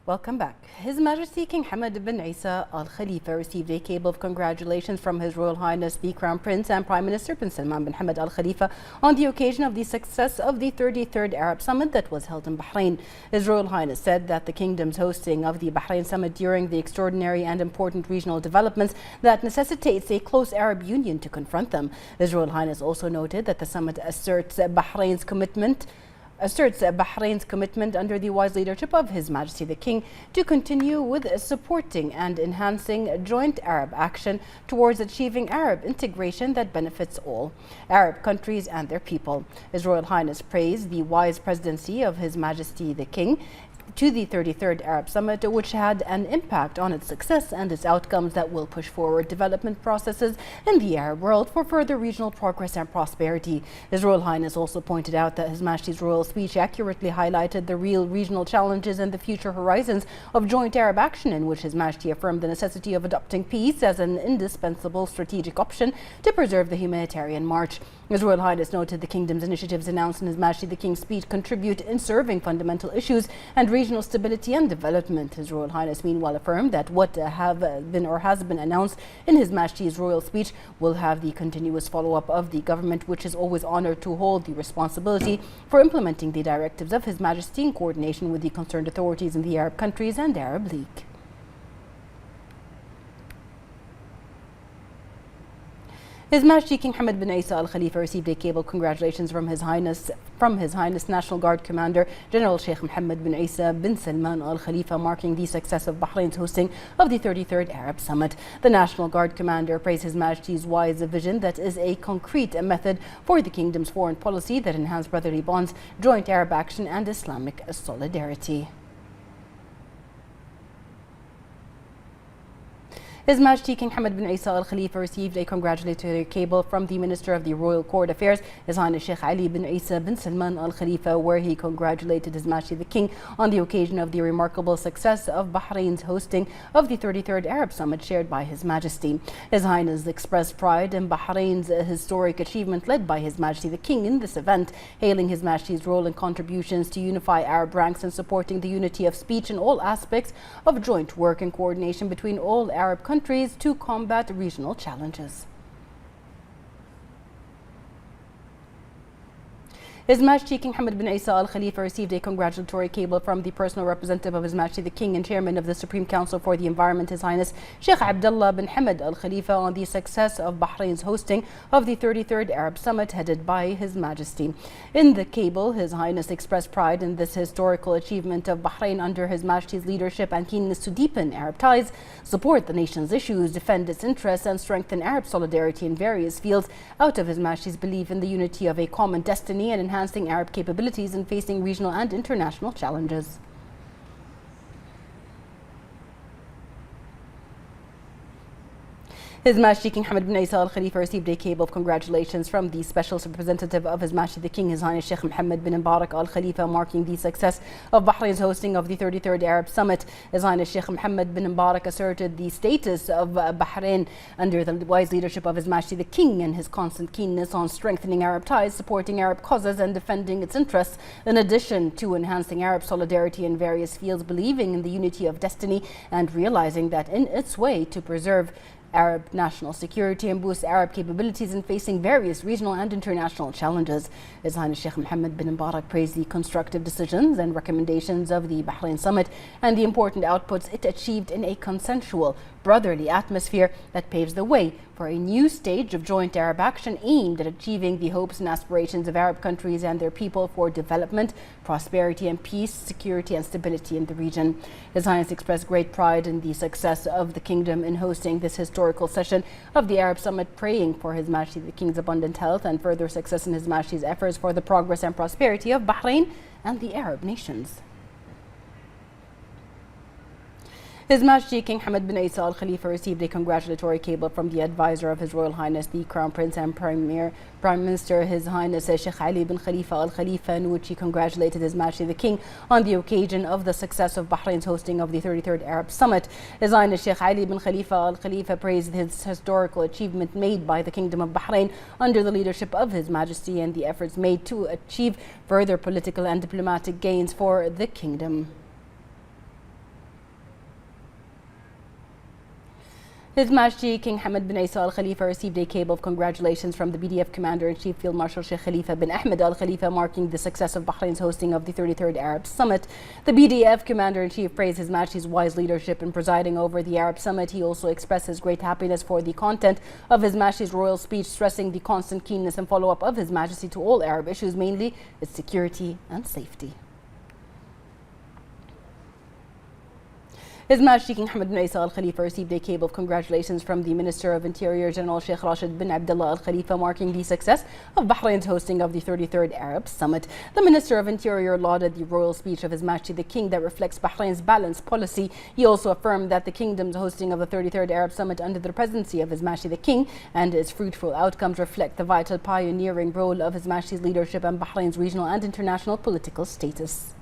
Welcome back. His Majesty King Hamad bin Isa Al Khalifa received a cable of congratulations from His Royal Highness the Crown Prince and Prime Minister bin Salman bin Hamad Al Khalifa on the occasion of the success of the 33rd Arab Summit that was held in Bahrain. His Royal Highness said that the kingdom's hosting of the Bahrain Summit during the extraordinary and important regional developments that necessitates a close Arab union to confront them. His Royal Highness also noted that the summit asserts Bahrain's commitment under the wise leadership of His Majesty the King to continue with supporting and enhancing joint Arab action towards achieving Arab integration that benefits all Arab countries and their people. His Royal Highness praised the wise presidency of His Majesty the King to the 33rd Arab Summit, which had an impact on its success and its outcomes that will push forward development processes in the Arab world for further regional progress and prosperity. His Royal Highness also pointed out that His Majesty's royal speech accurately highlighted the real regional challenges and the future horizons of joint Arab action, in which His Majesty affirmed the necessity of adopting peace as an indispensable strategic option to preserve the humanitarian march. His Royal Highness noted the kingdom's initiatives announced in His Majesty the King's speech contribute in serving fundamental issues and regional stability and development. His Royal Highness meanwhile affirmed that what has been announced in His Majesty's royal speech will have the continuous follow-up of the government, which is always honoured to hold the responsibility for implementing the directives of His Majesty in coordination with the concerned authorities in the Arab countries and the Arab League. His Majesty King Hamad bin Isa Al Khalifa received a cable of congratulations from His Highness National Guard Commander General Sheikh Mohammed bin Isa bin Salman Al Khalifa, marking the success of Bahrain's hosting of the 33rd Arab Summit. The National Guard Commander praised His Majesty's wise vision that is a concrete method for the kingdom's foreign policy that enhance brotherly bonds, joint Arab action and Islamic solidarity. His Majesty King Hamad bin Isa Al Khalifa received a congratulatory cable from the Minister of the Royal Court Affairs, His Highness Sheikh Ali bin Isa bin Salman Al Khalifa, where he congratulated His Majesty the King on the occasion of the remarkable success of Bahrain's hosting of the 33rd Arab Summit shared by His Majesty. His Highness expressed pride in Bahrain's historic achievement led by His Majesty the King in this event, hailing His Majesty's role and contributions to unify Arab ranks and supporting the unity of speech in all aspects of joint work and coordination between all Arab countries to combat regional challenges. His Majesty King Hamad bin Isa Al Khalifa received a congratulatory cable from the personal representative of His Majesty the King and Chairman of the Supreme Council for the Environment, His Highness Sheikh Abdullah bin Hamad Al Khalifa, on the success of Bahrain's hosting of the 33rd Arab Summit headed by His Majesty. In the cable, His Highness expressed pride in this historical achievement of Bahrain under His Majesty's leadership and keenness to deepen Arab ties, support the nation's issues, defend its interests and strengthen Arab solidarity in various fields out of His Majesty's belief in the unity of a common destiny and enhancing Arab capabilities in facing regional and international challenges. His Majesty King Hamad bin Isa Al Khalifa received a cable of congratulations from the Special Representative of His Majesty the King, His Highness Sheikh Mohammed bin Mubarak Al Khalifa, marking the success of Bahrain's hosting of the 33rd Arab Summit. His Highness Sheikh Mohammed bin Mubarak asserted the status of Bahrain under the wise leadership of His Majesty the King and his constant keenness on strengthening Arab ties, supporting Arab causes and defending its interests, in addition to enhancing Arab solidarity in various fields, believing in the unity of destiny and realizing that in its way to preserve Arab national security and boost Arab capabilities in facing various regional and international challenges. His Highness Sheikh Mohammed bin Mubarak praised the constructive decisions and recommendations of the Bahrain Summit and the important outputs it achieved in a consensual, brotherly atmosphere that paves the way for a new stage of joint Arab action aimed at achieving the hopes and aspirations of Arab countries and their people for development, prosperity and peace, security and stability in the region. His Highness expressed great pride in the success of the kingdom in hosting this historical session of the Arab Summit, praying for His Majesty the King's abundant health and further success in His Majesty's efforts for the progress and prosperity of Bahrain and the Arab nations. His Majesty King Hamad bin Isa Al Khalifa received a congratulatory cable from the advisor of His Royal Highness the Crown Prince and Prime Minister His Highness Sheikh Ali bin Khalifa Al Khalifa, in which he congratulated His Majesty the King on the occasion of the success of Bahrain's hosting of the 33rd Arab Summit. His Highness Sheikh Ali bin Khalifa Al Khalifa praised his historical achievement made by the Kingdom of Bahrain under the leadership of His Majesty and the efforts made to achieve further political and diplomatic gains for the kingdom. His Majesty King Hamad bin Isa Al Khalifa received a cable of congratulations from the BDF Commander-in-Chief Field Marshal Sheikh Khalifa bin Ahmed Al Khalifa, marking the success of Bahrain's hosting of the 33rd Arab Summit. The BDF Commander-in-Chief praised His Majesty's wise leadership in presiding over the Arab Summit. He also expressed his great happiness for the content of His Majesty's royal speech, stressing the constant keenness and follow-up of His Majesty to all Arab issues, mainly its security and safety. His Majesty King Hamad bin Isa Al Khalifa received a cable of congratulations from the Minister of Interior General Sheikh Rashid bin Abdullah Al Khalifa, marking the success of Bahrain's hosting of the 33rd Arab Summit. The Minister of Interior lauded the royal speech of His Majesty the King that reflects Bahrain's balanced policy. He also affirmed that the kingdom's hosting of the 33rd Arab Summit under the presidency of His Majesty the King and its fruitful outcomes reflect the vital pioneering role of His Majesty's leadership and Bahrain's regional and international political status.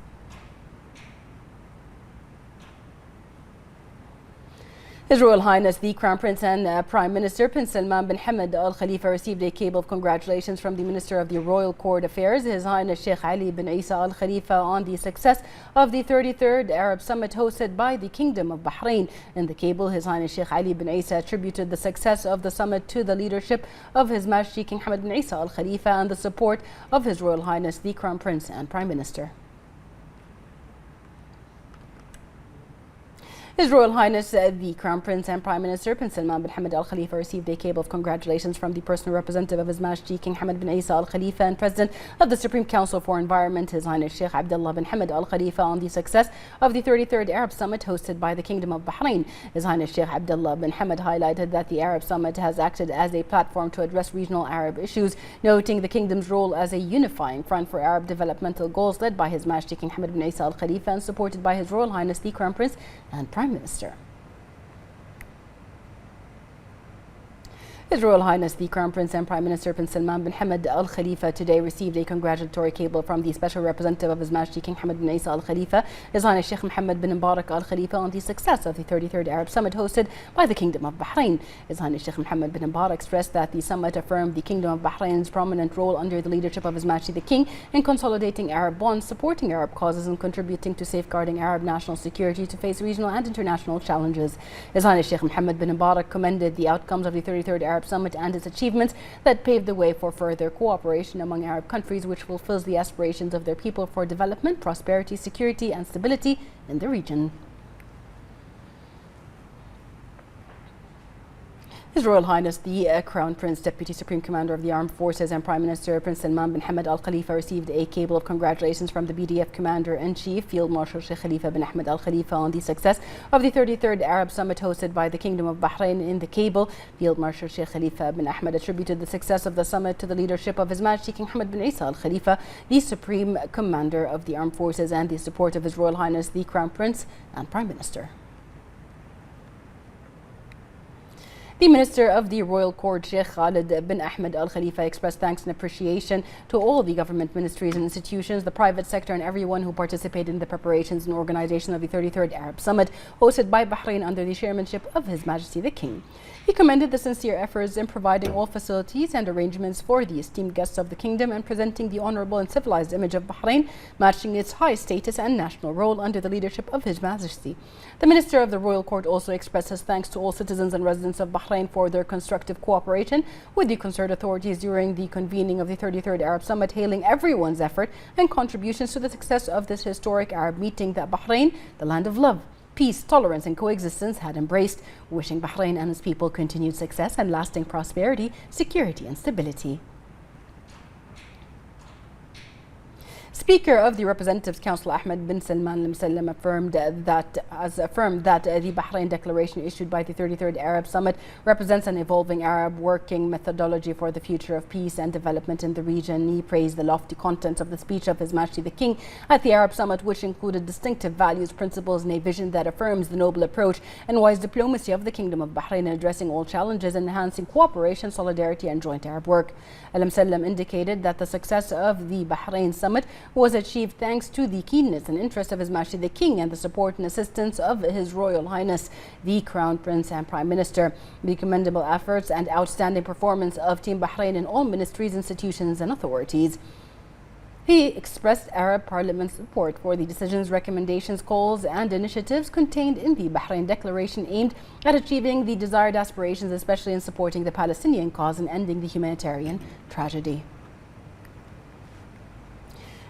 His Royal Highness the Crown Prince and Prime Minister Prince Salman bin Hamad Al Khalifa received a cable of congratulations from the Minister of the Royal Court Affairs, His Highness Sheikh Ali bin Isa Al Khalifa, on the success of the 33rd Arab Summit hosted by the Kingdom of Bahrain. In the cable, His Highness Sheikh Ali bin Isa attributed the success of the summit to the leadership of His Majesty King Hamad bin Isa Al Khalifa and the support of His Royal Highness the Crown Prince and Prime Minister. His Royal Highness the Crown Prince and Prime Minister Prince Salman bin Hamad Al Khalifa received a cable of congratulations from the personal representative of His Majesty King Hamad bin Isa Al Khalifa and President of the Supreme Council for Environment, His Highness Sheikh Abdullah bin Hamad Al Khalifa, on the success of the 33rd Arab Summit hosted by the Kingdom of Bahrain. His Highness Sheikh Abdullah bin Hamad highlighted that the Arab Summit has acted as a platform to address regional Arab issues, noting the Kingdom's role as a unifying front for Arab developmental goals led by His Majesty King Hamad bin Isa Al Khalifa and supported by His Royal Highness the Crown Prince and Prime Minister. His Royal Highness the Crown Prince and Prime Minister Prince Salman bin Hamad Al Khalifa today received a congratulatory cable from the Special Representative of His Majesty King Hamad bin Isa Al Khalifa, His Highness Sheikh Mohammed bin Mubarak Al Khalifa, on the success of the 33rd Arab Summit hosted by the Kingdom of Bahrain. His Highness Sheikh Mohammed bin Mubarak stressed that the summit affirmed the Kingdom of Bahrain's prominent role under the leadership of His Majesty the King in consolidating Arab bonds, supporting Arab causes and contributing to safeguarding Arab national security to face regional and international challenges. His Highness Sheikh Mohammed bin Mubarak commended the outcomes of the 33rd Arab Summit and its achievements that paved the way for further cooperation among Arab countries, which fulfills the aspirations of their people for development, prosperity, security and stability in the region. His Royal Highness the Crown Prince, Deputy Supreme Commander of the Armed Forces and Prime Minister Prince Salman bin Hamad Al Khalifa received a cable of congratulations from the BDF Commander-in-Chief Field Marshal Sheikh Khalifa bin Ahmed Al Khalifa on the success of the 33rd Arab Summit hosted by the Kingdom of Bahrain. In the cable, Field Marshal Sheikh Khalifa bin Ahmed attributed the success of the summit to the leadership of His Majesty King Hamad bin Isa Al Khalifa, the Supreme Commander of the Armed Forces, and the support of His Royal Highness the Crown Prince and Prime Minister. The Minister of the Royal Court, Sheikh Khalid bin Ahmed Al Khalifa, expressed thanks and appreciation to all the government ministries and institutions, the private sector and everyone who participated in the preparations and organization of the 33rd Arab Summit hosted by Bahrain under the chairmanship of His Majesty the King. He commended the sincere efforts in providing all facilities and arrangements for the esteemed guests of the kingdom and presenting the honorable and civilized image of Bahrain, matching its high status and national role under the leadership of His Majesty. The Minister of the Royal Court also expressed his thanks to all citizens and residents of Bahrain for their constructive cooperation with the concerned authorities during the convening of the 33rd Arab Summit, hailing everyone's effort and contributions to the success of this historic Arab meeting that Bahrain, the land of love, peace, tolerance and coexistence, had embraced, wishing Bahrain and its people continued success and lasting prosperity, security and stability. Speaker of the Representatives Council Ahmed bin Salman Al Musallam affirmed that the Bahrain Declaration issued by the 33rd Arab Summit represents an evolving Arab working methodology for the future of peace and development in the region. He praised the lofty contents of the speech of His Majesty the King at the Arab Summit, which included distinctive values, principles and a vision that affirms the noble approach and wise diplomacy of the Kingdom of Bahrain in addressing all challenges and enhancing cooperation, solidarity and joint Arab work. Al Musallam indicated that the success of the Bahrain Summit was achieved thanks to the keenness and interest of His Majesty the King and the support and assistance of His Royal Highness the Crown Prince and Prime Minister. The commendable efforts and outstanding performance of Team Bahrain in all ministries, institutions and authorities. He expressed Arab Parliament's support for the decisions, recommendations, calls and initiatives contained in the Bahrain Declaration aimed at achieving the desired aspirations, especially in supporting the Palestinian cause and ending the humanitarian tragedy.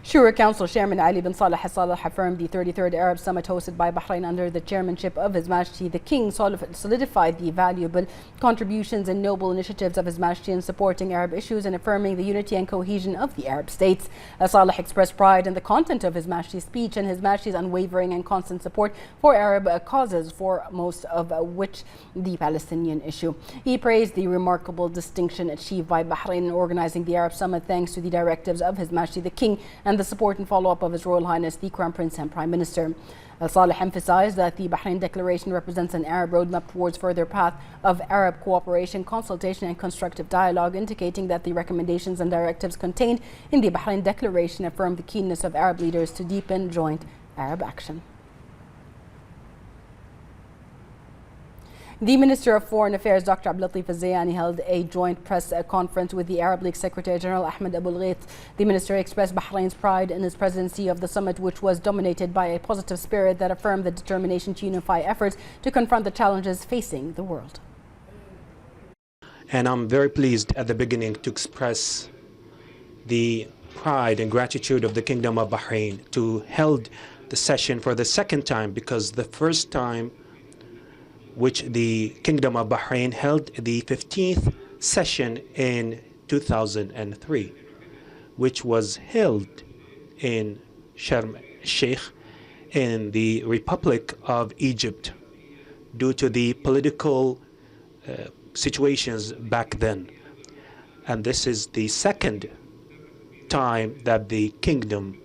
Shura Council Chairman Ali bin Saleh Al Saleh affirmed the 33rd Arab Summit hosted by Bahrain under the chairmanship of His Majesty the King solidified the valuable contributions and noble initiatives of His Majesty in supporting Arab issues and affirming the unity and cohesion of the Arab states. Saleh expressed pride in the content of His Majesty's speech and His Majesty's unwavering and constant support for Arab causes, for most of which the Palestinian issue. He praised the remarkable distinction achieved by Bahrain in organizing the Arab Summit thanks to the directives of His Majesty the King and the support and follow-up of His Royal Highness the Crown Prince and Prime Minister. Saleh emphasized that the Bahrain Declaration represents an Arab roadmap towards further path of Arab cooperation, consultation and constructive dialogue, indicating that the recommendations and directives contained in the Bahrain Declaration affirm the keenness of Arab leaders to deepen joint Arab action. The Minister of Foreign Affairs, Dr. Abdulatif Al-Zayani, held a joint press conference with the Arab League Secretary General Ahmed Abul Ghait. The minister expressed Bahrain's pride in his presidency of the summit, which was dominated by a positive spirit that affirmed the determination to unify efforts to confront the challenges facing the world. And I'm very pleased at the beginning to express the pride and gratitude of the Kingdom of Bahrain to held the session for the second time, because the first time which the Kingdom of Bahrain held the 15th session in 2003, which was held in Sharm el-Sheikh in the Republic of Egypt due to the political situations back then. And this is the second time that the Kingdom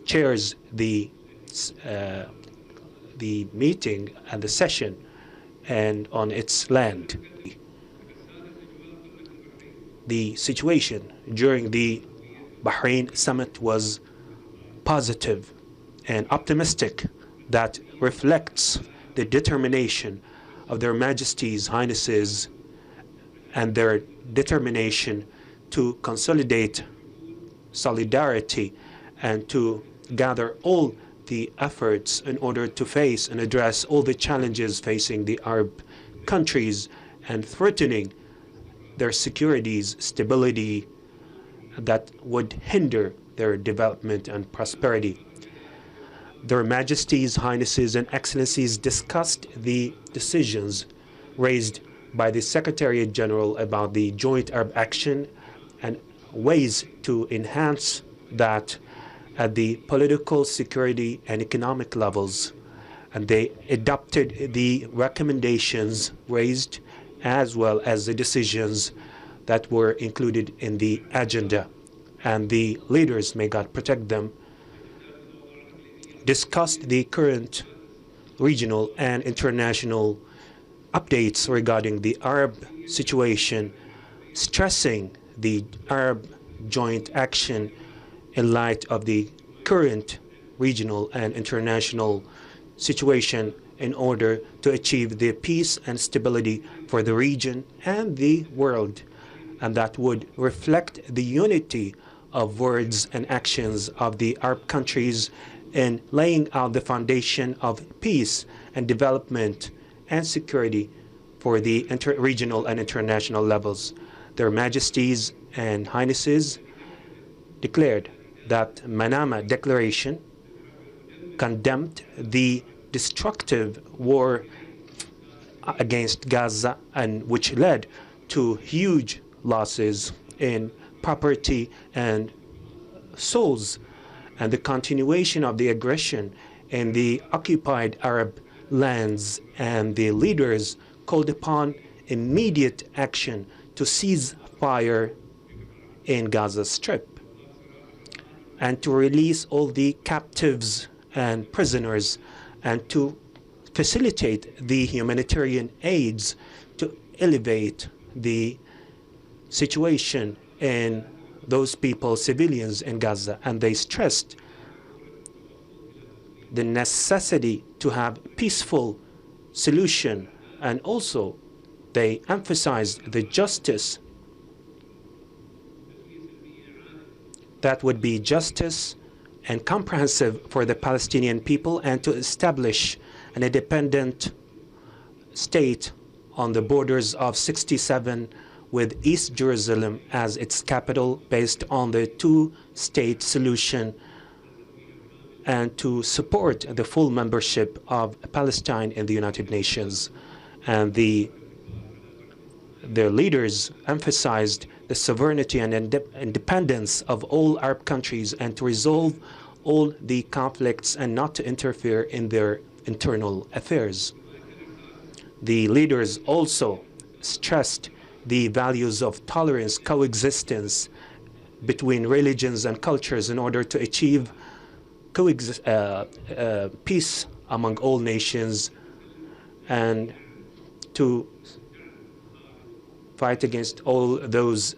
chairs the meeting and the session and on its land. The situation during the Bahrain summit was positive and optimistic, that reflects the determination of their Majesties, Highnesses, and their determination to consolidate solidarity and to gather all the efforts in order to face and address all the challenges facing the Arab countries and threatening their securities, stability that would hinder their development and prosperity. Their Majesties, Highnesses, and Excellencies discussed the decisions raised by the Secretary General about the joint Arab action and ways to enhance that at the political, security, and economic levels. And they adopted the recommendations raised as well as the decisions that were included in the agenda. And the leaders, may God protect them, discussed the current regional and international updates regarding the Arab situation, stressing the Arab joint action in light of the current regional and international situation in order to achieve the peace and stability for the region and the world. And that would reflect the unity of words and actions of the Arab countries in laying out the foundation of peace and development and security for the regional and international levels. Their Majesties and Highnesses declared that Manama Declaration condemned the destructive war against Gaza, and which led to huge losses in property and souls, and the continuation of the aggression in the occupied Arab lands. And the leaders called upon immediate action to cease fire in Gaza Strip and to release all the captives and prisoners, and to facilitate the humanitarian aids to elevate the situation in those people, civilians in Gaza. And they stressed the necessity to have peaceful solution, and also they emphasized the justice that would be justice and comprehensive for the Palestinian people, and to establish an independent state on the borders of 67 with East Jerusalem as its capital, based on the two-state solution, and to support the full membership of Palestine in the United Nations. And their leaders emphasized the sovereignty and independence of all Arab countries, and to resolve all the conflicts and not to interfere in their internal affairs. The leaders also stressed the values of tolerance, coexistence between religions and cultures in order to achieve peace among all nations, and to fight against all those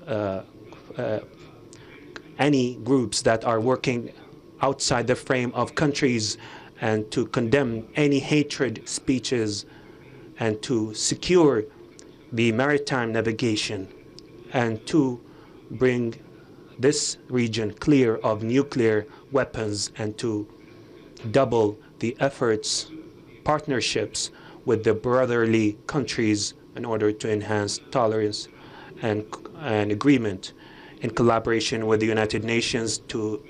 any groups that are working outside the frame of countries, and to condemn any hatred speeches, and to secure the maritime navigation, and to bring this region clear of nuclear weapons, and to double the efforts, partnerships with the brotherly countries in order to enhance tolerance and agreement in collaboration with the United Nations to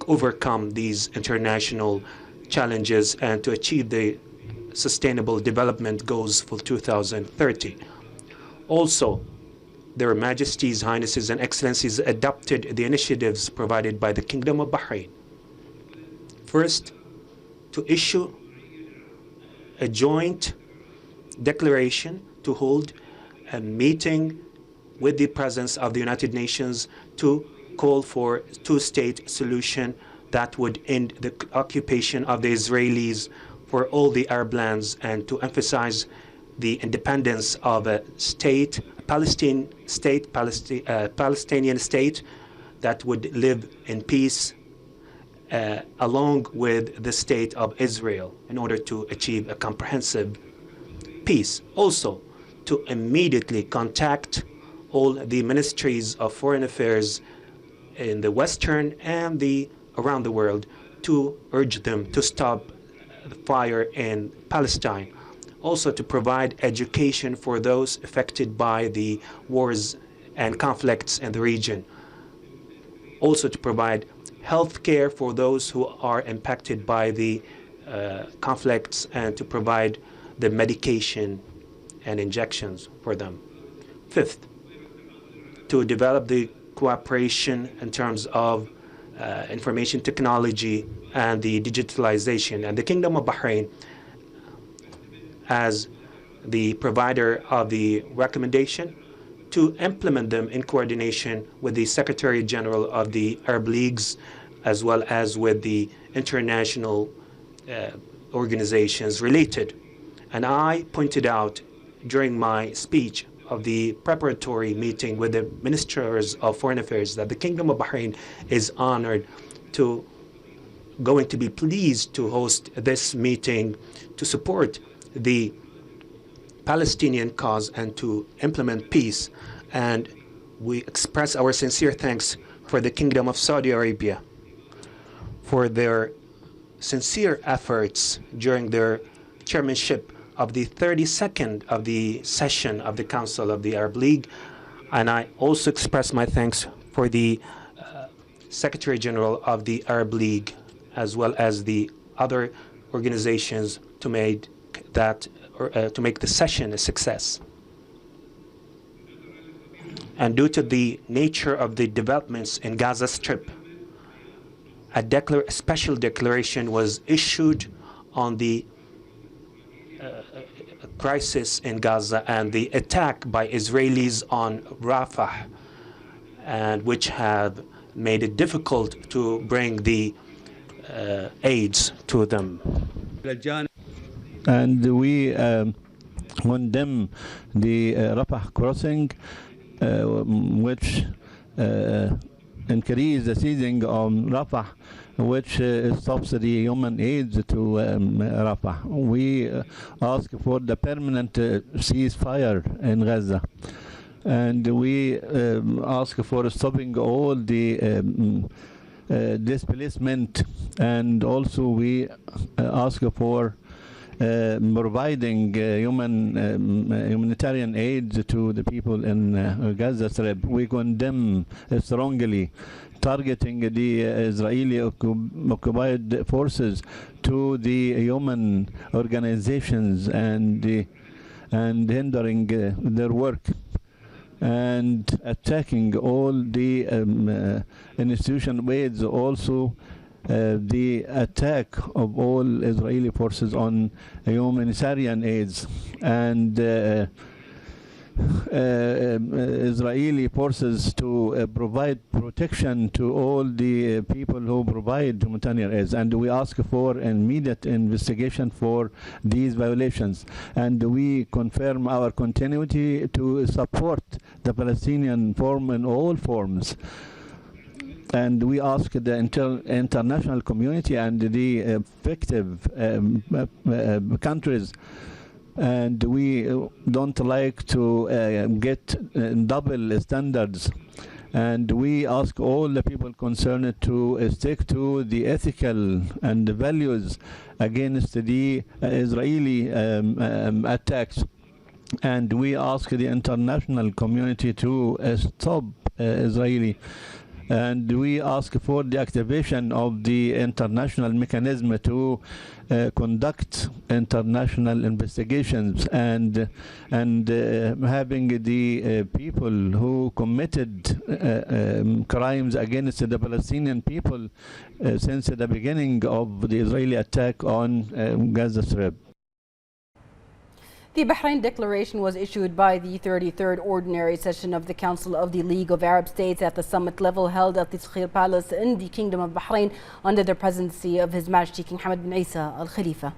overcome these international challenges and to achieve the Sustainable Development Goals for 2030. Also, Their Majesties, Highnesses, and Excellencies adopted the initiatives provided by the Kingdom of Bahrain. First, to issue a joint declaration to hold a meeting with the presence of the United Nations to call for a two-state solution that would end the occupation of the Israelis for all the Arab lands, and to emphasize the independence of a state, a Palestinian state that would live in peace along with the state of Israel in order to achieve a comprehensive peace. Also, to immediately contact all the ministries of foreign affairs in the Western and around the world to urge them to stop the fire in Palestine. Also, to provide education for those affected by the wars and conflicts in the region. Also, to provide health care for those who are impacted by the conflicts, and to provide the medication and injections for them. Fifth, to develop the cooperation in terms of information technology and the digitalization. And the Kingdom of Bahrain, as the provider of the recommendation, to implement them in coordination with the Secretary General of the Arab Leagues, as well as with the international organizations related. And I pointed out during my speech of the preparatory meeting with the ministers of foreign affairs that the Kingdom of Bahrain is honored to going to be pleased to host this meeting to support the Palestinian cause and to implement peace. And we express our sincere thanks for the Kingdom of Saudi Arabia for their sincere efforts during their chairmanship of the 32nd of the session of the Council of the Arab League. And I also express my thanks for the Secretary General of the Arab League, as well as the other organizations to make the session a success. And due to the nature of the developments in Gaza Strip, a special declaration was issued on the crisis in Gaza and the attack by Israelis on Rafah, and which have made it difficult to bring the aids to them. And we condemn the Rafah crossing, which increase the seizing on Rafah, which stops the human aid to Rafah. We ask for the permanent ceasefire in Gaza. and we ask for stopping all the displacement, and also we ask for providing humanitarian aid to the people in Gaza Strip. We condemn strongly targeting the Israeli occupied forces to the human organizations and hindering their work, and attacking all the institution aids, also the attack of all Israeli forces on humanitarian aids, and Israeli forces to provide protection to all the people who provide humanitarian aids, and we ask for an immediate investigation for these violations, and we confirm our continuity to support the Palestinian form in all forms. And we ask the international community and the effective countries, and we don't like to get double standards, and we ask all the people concerned to stick to the ethical and the values against the Israeli attacks, and we ask the international community to stop Israeli. And we ask for the activation of the international mechanism to conduct international investigations, and having the people who committed crimes against the Palestinian people since the beginning of the Israeli attack on Gaza Strip. The Bahrain Declaration was issued by the 33rd Ordinary Session of the Council of the League of Arab States at the summit level held at the Tashkir Palace in the Kingdom of Bahrain under the presidency of His Majesty King Hamad bin Isa Al Khalifa.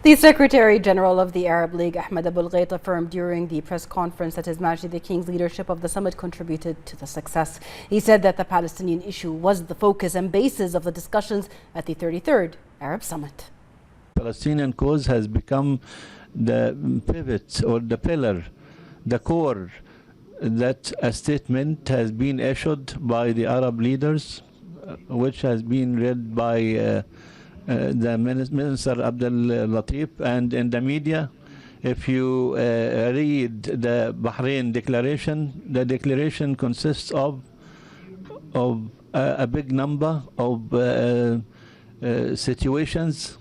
The Secretary General of the Arab League, Ahmed Abul Ghait, affirmed during the press conference that His Majesty the King's leadership of the summit contributed to the success. He said that the Palestinian issue was the focus and basis of the discussions at the 33rd Arab Summit. The Palestinian cause has become the pivot or the pillar, the core, that a statement has been issued by the Arab leaders, which has been read by the Minister Abdel Latif, and in the media. If you read the Bahrain declaration, the declaration consists of a big number of situations.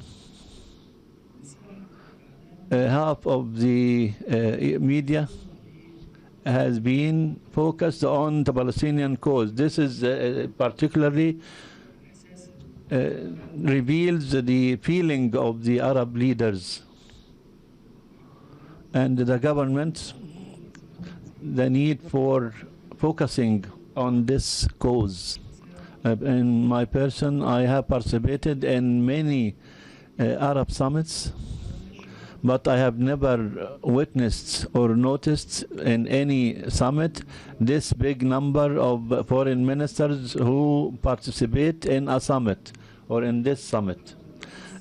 Half of the media has been focused on the Palestinian cause. This is particularly reveals the feeling of the Arab leaders and the government, the need for focusing on this cause. In my person, I have participated in many Arab summits, but I have never witnessed or noticed in any summit this big number of foreign ministers who participate in a summit or in this summit.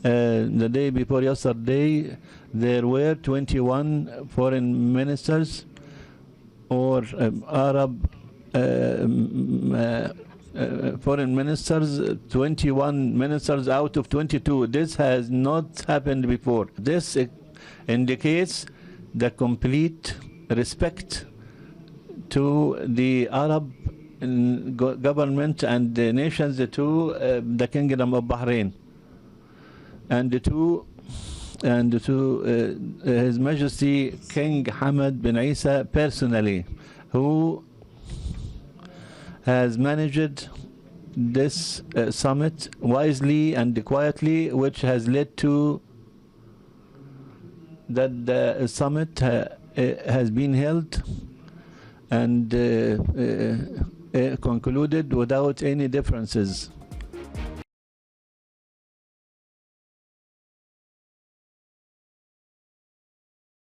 The day before yesterday, there were 21 foreign ministers or Arab foreign ministers, 21 ministers out of 22. This has not happened before. This indicates the complete respect to the Arab government and the nations, to the Kingdom of Bahrain, and to His Majesty King Hamad bin Isa personally, who has managed this summit wisely and quietly, which has led to that the summit has been held and concluded without any differences.